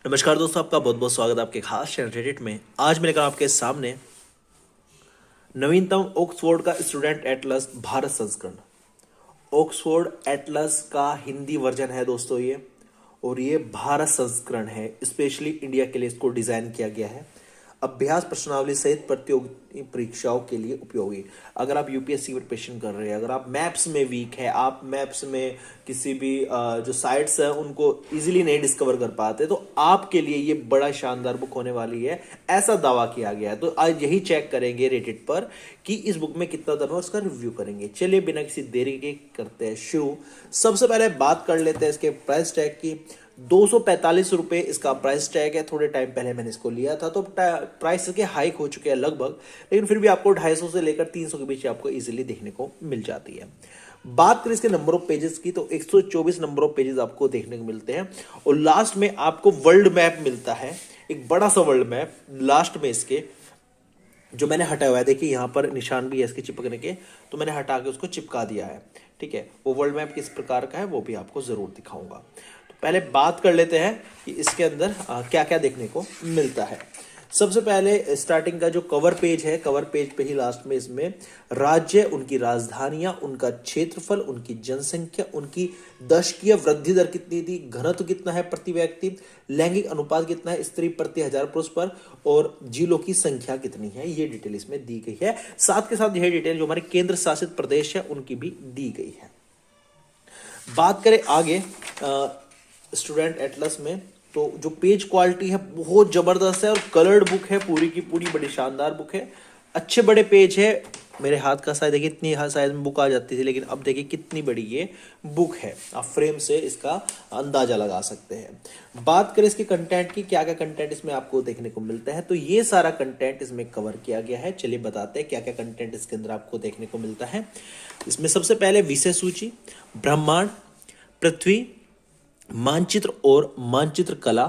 नमस्कार दोस्तों, आपका बहुत बहुत स्वागत है आपके खास चैनल रेडिट में। आज मैं लेकर आपके सामने नवीनतम ऑक्सफोर्ड का स्टूडेंट एटलस भारत संस्करण। ऑक्सफोर्ड एटलस का हिंदी वर्जन है दोस्तों ये, और ये भारत संस्करण है। स्पेशली इंडिया के लिए इसको डिजाइन किया गया है। अभ्यास प्रश्नावली सहित प्रतियोगी परीक्षाओं के लिए उपयोगी। अगर आप यूपीएससी की प्रिपरेशन कर रहे हैं, अगर आप मैप्स में वीक है, आप मैप्स में किसी भी जो साइट्स है उनको इजीली नहीं डिस्कवर कर पाते, तो आपके लिए ये बड़ा शानदार बुक होने वाली है, ऐसा दावा किया गया है। तो आज यही चेक करेंगे रेडिट पर कि इस बुक में कितना दम है, उसका रिव्यू करेंगे। चलिए बिना किसी देरी के करते हैं शुरू। सबसे पहले बात कर लेते हैं इसके प्राइस टैग की। 245 रुपए इसका प्राइस टैग है। थोड़े टाइम पहले मैंने इसको लिया था, तो प्राइस के हाइक हो चुके हैं लगभग, लेकिन फिर भी आपको 250 से लेकर 300 के बीच आपको इजीली देखने को मिल जाती है। बात करें इसके नंबर ऑफ पेजेस की, तो 124 नंबर ऑफ पेजेस आपको देखने को मिलते हैं, और लास्ट में आपको वर्ल्ड मैप मिलता है, एक बड़ा सा वर्ल्ड मैप लास्ट में इसके, जो मैंने हटाया हुआ है। देखिए यहाँ पर निशान भी है इसके चिपकने के, तो मैंने हटा के उसको चिपका दिया है। ठीक है, वो वर्ल्ड मैप किस प्रकार का है वो भी आपको जरूर दिखाऊंगा। तो पहले बात कर लेते हैं कि इसके अंदर क्या क्या देखने को मिलता है। सबसे पहले स्टार्टिंग का जो कवर पेज है, कवर पेज पे ही लास्ट में इसमें राज्य, उनकी राजधानियां, उनका क्षेत्रफल, उनकी जनसंख्या, उनकी दशकीय वृद्धि दर कितनी थी, घनत्व कितना है प्रति व्यक्ति, लैंगिक अनुपात कितना है स्त्री प्रति हजार पुरुष पर, और जिलों की संख्या कितनी है, ये डिटेल इसमें दी गई है। साथ के साथ यह डिटेल जो हमारे केंद्र शासित प्रदेश है उनकी भी दी गई है। बात करें आगे स्टूडेंट एटलस में, तो जो पेज क्वालिटी है बहुत जबरदस्त है, और कलर्ड बुक है, पूरी की पूरी बड़ी शानदार बुक है। अच्छे बड़े पेज है। मेरे हाथ का साइज देखिए, इतनी साइज में बुक आ जाती थी, लेकिन अब देखिए कितनी बड़ी ये बुक है। आप फ्रेम से इसका अंदाजा लगा सकते हैं। बात करें इसके कंटेंट की, क्या क्या कंटेंट इसमें आपको देखने को मिलता है, तो ये सारा कंटेंट इसमें कवर किया गया है। चलिए बताते हैं क्या क्या कंटेंट इसके अंदर आपको देखने को मिलता है। इसमें सबसे पहले विषय सूची, ब्रह्मांड, पृथ्वी, मानचित्र और मानचित्र कला,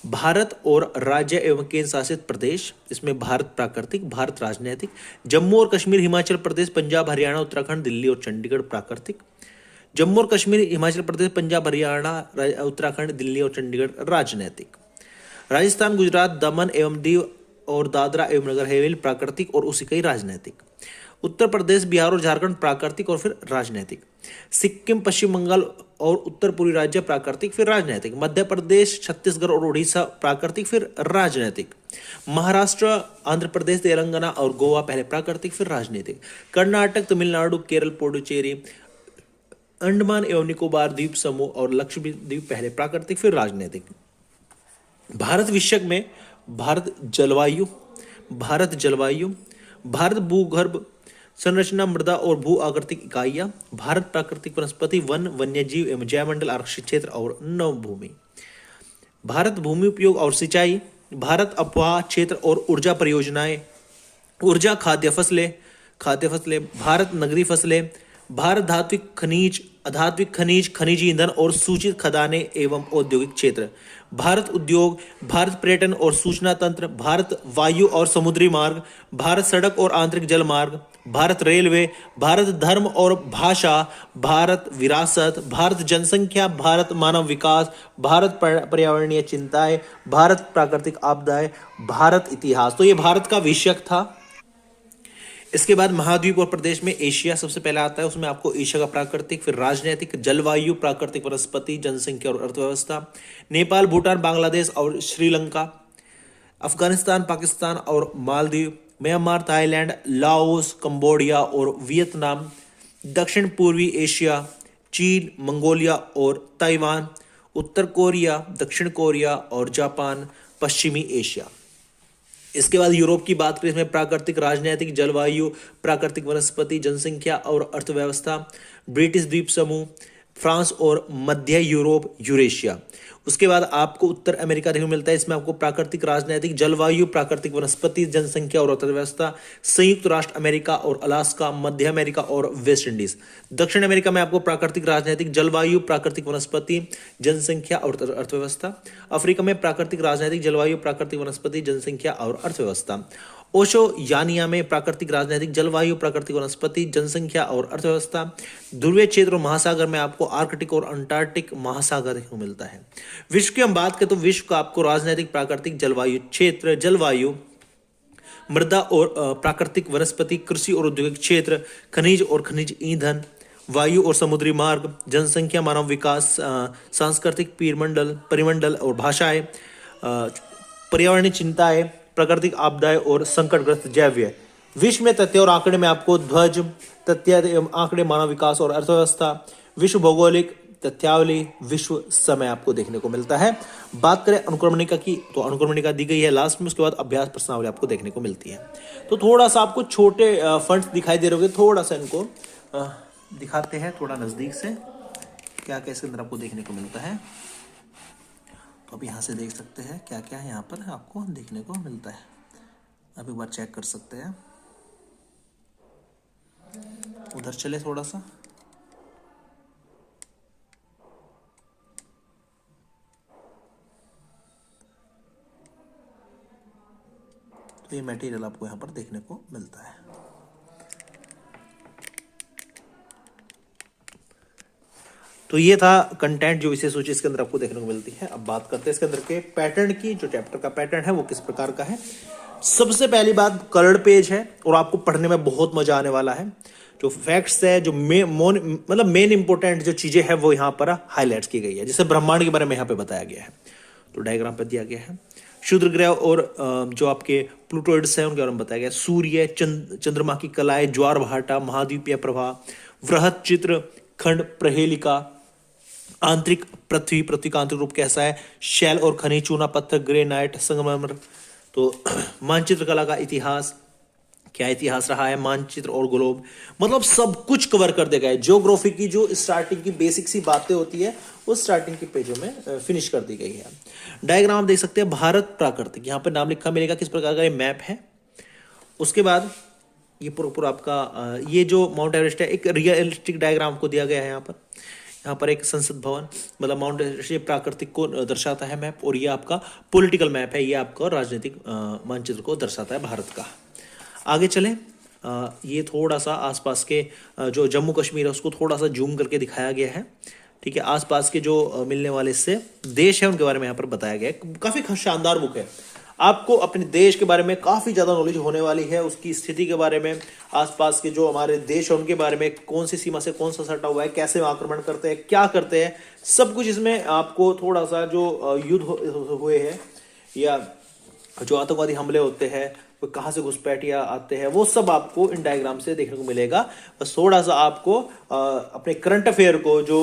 भारत और राज्य एवं केंद्र शासित प्रदेश, इसमें भारत प्राकृतिक, भारत राजनीतिक, जम्मू और कश्मीर, हिमाचल प्रदेश, पंजाब, हरियाणा, उत्तराखंड, दिल्ली और चंडीगढ़ प्राकृतिक, जम्मू और कश्मीर, हिमाचल प्रदेश, पंजाब, हरियाणा, उत्तराखंड, दिल्ली और चंडीगढ़ राजनीतिक, राजस्थान, गुजरात, दमन एवं दीव और दादरा एवं नगर हवेली प्राकृतिक और उसी का ही राजनीतिक, उत्तर प्रदेश, बिहार और झारखंड प्राकृतिक और फिर राजनीतिक, सिक्किम, पश्चिम बंगाल और उत्तर पूर्वी राज्य प्राकृतिक फिर राजनीतिक, मध्य प्रदेश, छत्तीसगढ़ और उड़ीसा प्राकृतिक फिर राजनीतिक, महाराष्ट्र, आंध्र प्रदेश, तेलंगाना और गोवा पहले प्राकृतिक फिर राजनीतिक, कर्नाटक, तमिलनाडु, केरल, पुडुचेरी, अंडमान एवं निकोबार द्वीप समूह और लक्षद्वीप पहले प्राकृतिक फिर राजनीतिक। भारत विषयक में भारत जलवायु, भारत जलवायु, भारत भूगर्भ संरचना, मृदा और भू आकृतिक इकाइयां, भारत प्राकृतिक वनस्पति, वन, वन्यजीव एवं जैवमंडल, आरक्षित क्षेत्र और नवभूमि, भारत भूमि उपयोग और सिंचाई, भारत अफवाह क्षेत्र और ऊर्जा परियोजनाएं, ऊर्जा, खाद्य फसलें, भारत नगरीय फसलें, भारत धात्विक खनिज, अधात्विक खनिज, खनिज ईंधन और सूचित खदानें एवं औद्योगिक क्षेत्र, भारत उद्योग, भारत पर्यटन और सूचना तंत्र, भारत वायु और समुद्री मार्ग, भारत सड़क और आंतरिक जल मार्ग, भारत रेलवे, भारत धर्म और भाषा, भारत विरासत, भारत जनसंख्या, भारत मानव विकास, भारत पर्यावरणीय चिंताएं, भारत प्राकृतिक आपदाएं, भारत इतिहास। तो ये भारत का विषयक था। इसके बाद महाद्वीप और प्रदेश में एशिया सबसे पहले आता है, उसमें आपको एशिया का प्राकृतिक, फिर राजनीतिक, जलवायु, प्राकृतिक वनस्पति, जनसंख्या और अर्थव्यवस्था, नेपाल, भूटान, बांग्लादेश और श्रीलंका, अफगानिस्तान, पाकिस्तान और Maldives, Myanmar, Thailand, Laos, Cambodia और वियतनाम, दक्षिण पूर्वी एशिया, चीन, मंगोलिया और ताइवान, उत्तर कोरिया, दक्षिण कोरिया और जापान, पश्चिमी एशिया। इसके बाद यूरोप की बात करें, इसमें प्राकृतिक, राजनीतिक, जलवायु, प्राकृतिक वनस्पति, जनसंख्या और अर्थव्यवस्था, ब्रिटिश द्वीप समूह, फ्रांस और मध्य यूरोप, यूरेशिया। उसके बाद आपको उत्तर अमेरिका देखने को मिलता है, इसमें आपको प्राकृतिक, राजनीतिक, जलवायु, प्राकृतिक वनस्पति, जनसंख्या और अर्थव्यवस्था, संयुक्त राष्ट्र अमेरिका और अलास्का, मध्य अमेरिका और वेस्ट इंडीज। दक्षिण अमेरिका में आपको प्राकृतिक, राजनीतिक, जलवायु, प्राकृतिक वनस्पति, जनसंख्या और अर्थव्यवस्था। अफ्रीका में प्राकृतिक, राजनीतिक, जलवायु, प्राकृतिक वनस्पति, जनसंख्या और अर्थव्यवस्था। ओशोयानिया में प्राकृतिक, राजनीतिक, जलवायु, प्राकृतिक वनस्पति, जनसंख्या और अर्थव्यवस्था। ध्रुवीय क्षेत्र और महासागर में आपको आर्कटिक और अंटार्कटिक महासागर देखने को मिलता है। विश्व की हम बात करें तो विश्व का आपको राजनीतिक, प्राकृतिक, जलवायु क्षेत्र, जलवायु, मृदा और प्राकृतिक वनस्पति, कृषि और औद्योगिक क्षेत्र, खनिज और खनिज ईंधन, वायु और समुद्री मार्ग, जनसंख्या, मानव विकास, सांस्कृतिक परिमंडल और भाषाएं, पर्यावरणीय चिंताएं, प्राकृतिक आपदाएं और संकटग्रस्त जैव। विश्व में तथ्य और आंकड़े में आपको ध्वज, तथ्य एवं आंकड़े, मानव विकास और अर्थव्यवस्था, विश्व भौगोलिक तथ्यावली, विश्व समय आपको देखने को मिलता है। बात करें अनुक्रमणिका की तो अनुक्रमणिका दी गई है लास्ट में, उसके बाद अभ्यास प्रश्नावली आपको देखने को मिलती है। तो थोड़ा सा आपको छोटे फंड्स दिखाई दे रहे होंगे, थोड़ा सा इनको दिखाते हैं थोड़ा नजदीक से, क्या क्या इसके अंदर आपको देखने को मिलता है। तो अब यहाँ से देख सकते हैं क्या क्या है यहाँ पर आपको देखने को मिलता है। अब एक बार चेक कर सकते हैं, उधर चले थोड़ा सा। तो ये मटेरियल आपको यहाँ पर देखने को मिलता है। तो ये था कंटेंट जो विशेष सूची इसके अंदर आपको देखने को मिलती है। अब बात करते हैं इसके अंदर के पैटर्न की। जो चैप्टर का पैटर्न है वो किस प्रकार का है। सबसे पहली बात कलर्ड पेज है और आपको पढ़ने में बहुत मजा आने वाला है। जो फैक्ट्स है, जो मेन इंपोर्टेंट जो चीजें हैं वो यहाँ पर हाईलाइट की गई है। जैसे ब्रह्मांड के बारे में यहाँ पे बताया गया है, तो डायग्राम पे दिया गया है। क्षुद्र ग्रह और जो आपके प्लूटोइड्स हैं उनके बारे में बताया गया। सूर्य, चंद्रमा की कलाएं, ज्वार भाटा, महाद्वीपीय प्रवाह, वृहत चित्र, खंड प्रहेलिका, आंतरिक पृथ्वी का आंतरिक रूप कैसा है, शैल और खनिज, चूना पत्थर, ग्रेनाइट, संगमरमर। तो मानचित्र कला का इतिहास, क्या इतिहास रहा है, मानचित्र और ग्लोब, मतलब सब कुछ कवर कर देगा। ज्योग्राफी की जो स्टार्टिंग की बेसिक सी बातें होती है वो स्टार्टिंग के पेजों में फिनिश कर दी गई है। डायग्राम आप देख सकते हैं, भारत प्राकृतिक, यहाँ पे नाम लिखा मिलेगा किस प्रकार का ये मैप है। उसके बाद ये पूरा आपका ये जो माउंट एवरेस्ट है, एक रियलिस्टिक डायग्राम को दिया गया है। यहाँ पर एक संसद भवन, मतलब माउंट एवरेस्ट ये प्राकृतिक को दर्शाता है मैप, और ये आपका पॉलिटिकल मैप है, ये आपका राजनीतिक मानचित्र को दर्शाता है भारत का। आगे चले, ये थोड़ा सा आसपास के जो जम्मू कश्मीर है उसको थोड़ा सा जूम करके दिखाया गया है। ठीक है, आसपास के जो मिलने वाले इससे देश है उनके बारे में यहाँ पर बताया गया है। काफी शानदार बुक है, आपको अपने देश के बारे में काफी ज्यादा नॉलेज होने वाली है, उसकी स्थिति के बारे में, आसपास के जो हमारे देश है उनके बारे में, कौन सी सीमा से कौन सा सटा हुआ है, कैसे आक्रमण करते हैं, क्या करते हैं, सब कुछ इसमें आपको थोड़ा सा जो युद्ध हुए हैं या जो आतंकवादी हमले होते हैं वो कहाँ से घुसपैठिया आते हैं, वो सब आपको इन डायग्राम से देखने को मिलेगा। बस थोड़ा सा आपको अपने करंट अफेयर को जो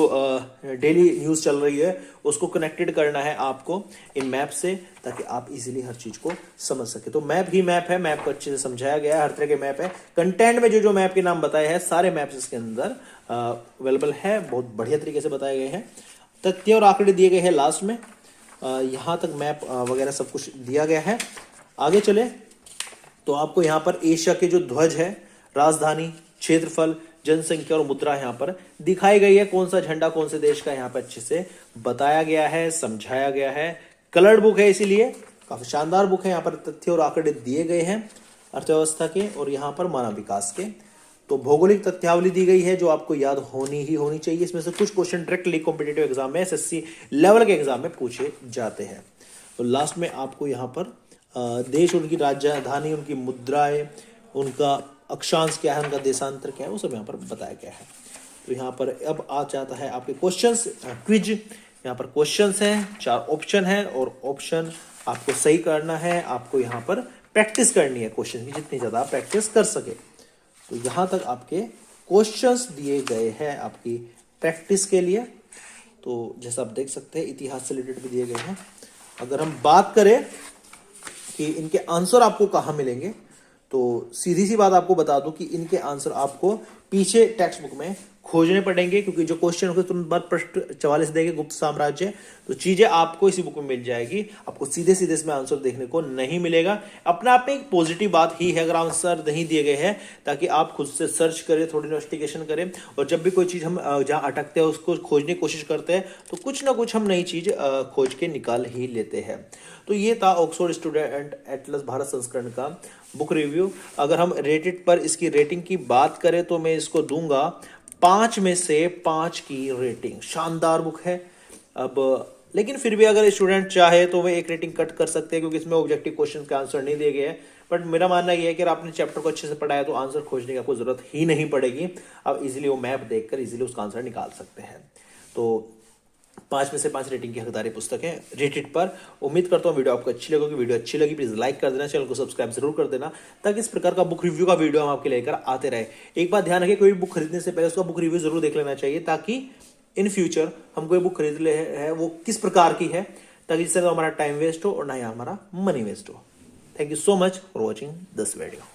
डेली न्यूज चल रही है उसको कनेक्टेड करना है आपको इन मैप से, ताकि आप इजीली हर चीज को समझ सके। तो मैप ही मैप है, मैप को अच्छे से समझाया गया है, हर तरह के मैप है। कंटेंट में जो मैप के नाम बताए हैं सारे मैप्स इसके अंदर अवेलेबल है, बहुत बढ़िया तरीके से बताए गए हैं। तथ्य और आंकड़े दिए गए हैं लास्ट में, यहाँ तक मैप वगैरह सब कुछ दिया गया है। आगे चले तो आपको यहाँ पर एशिया के जो ध्वज है, राजधानी, क्षेत्रफल, जनसंख्या और मुद्रा यहाँ पर दिखाई गई है। कौन सा झंडा कौन से देश का यहाँ पर अच्छे से बताया गया है, समझाया गया है। कलर्ड बुक है इसीलिए काफी शानदार बुक है। यहाँ पर तथ्य और आंकड़े दिए गए हैं अर्थव्यवस्था के और यहाँ पर मानव विकास के। तो भौगोलिक तथ्यावली दी गई है जो आपको याद होनी चाहिए। इसमें से कुछ क्वेश्चन डायरेक्टली कॉम्पिटिटिव एग्जाम में, एसएससी लेवल के एग्जाम में पूछे जाते हैं। तो लास्ट में आपको यहाँ पर देश, उनकी राजधानी, उनकी मुद्राएं, उनका अक्षांश क्या है, उनका देशांतर क्या है, वो सब यहाँ पर बताया गया है। तो यहाँ पर अब आ जाता है आपके क्वेश्चंस, क्विज। यहाँ पर क्वेश्चंस हैं, 4 ऑप्शन है और ऑप्शन आपको सही करना है। आपको यहाँ पर प्रैक्टिस करनी है क्वेश्चन की, जितनी ज्यादा आप प्रैक्टिस कर सके। तो यहाँ तक आपके क्वेश्चंस दिए गए हैं आपकी प्रैक्टिस के लिए। तो जैसा आप देख सकते हैं इतिहास से रिलेटेड भी दिए गए हैं। अगर हम बात करें कि इनके आंसर आपको कहाँ मिलेंगे, तो सीधी सी बात आपको बता दूं कि इनके आंसर आपको पीछे टेक्स्ट बुक में खोजने पड़ेंगे, क्योंकि जो क्वेश्चन होंगे तुरंत बाद पृष्ठ 44 देंगे गुप्त साम्राज्य, तो चीजें आपको इसी बुक में मिल जाएगी, आपको सीधे सीधे इसमें आंसर देखने को नहीं मिलेगा। अपने आप में एक पॉजिटिव बात ही है अगर आंसर नहीं दिए गए हैं, ताकि आप खुद से सर्च करें, थोड़ी इन्वेस्टिगेशन करें, और जब भी कोई चीज हम जहां अटकते हैं उसको खोजने की कोशिश करते हैं तो कुछ ना कुछ हम नई चीज खोज के निकाल ही लेते हैं। तो ये था ऑक्सफोर्ड स्टूडेंट एटलस भारत संस्करण का बुक रिव्यू। अगर हम रेटेड पर इसकी रेटिंग की बात करें तो मैं इसको दूंगा 5 में से 5 की रेटिंग। शानदार बुक है। अब लेकिन फिर भी अगर स्टूडेंट चाहे तो वे एक रेटिंग कट कर सकते हैं, क्योंकि इसमें ऑब्जेक्टिव क्वेश्चन के आंसर नहीं दिए गए हैं। बट मेरा मानना यह है कि अगर आपने चैप्टर को अच्छे से पढ़ा है तो आंसर खोजने की आपको जरूरत ही नहीं पड़ेगी। आप इजीली वो मैप देखकर इजीली उसका आंसर निकाल सकते हैं। तो 5 में से 5 रेटिंग की हकदार पुस्तक है रेटेड पर। उम्मीद करता हूँ वीडियो आपको अच्छी लगेगी। वीडियो अच्छी लगी प्लीज लाइक कर देना, चैनल को सब्सक्राइब जरूर कर देना, ताकि इस प्रकार का बुक रिव्यू का वीडियो हम आपके लेकर आते रहे। एक बात ध्यान रखिए, कोई बुक खरीदने से पहले उसका बुक रिव्यू जरूर देख लेना चाहिए, ताकि इन फ्यूचर हम कोई बुक खरीद ले है वो किस प्रकार की है, ताकि जिससे हमारा टाइम वेस्ट हो और ना ही हमारा मनी वेस्ट हो। Thank you so much for watching this video.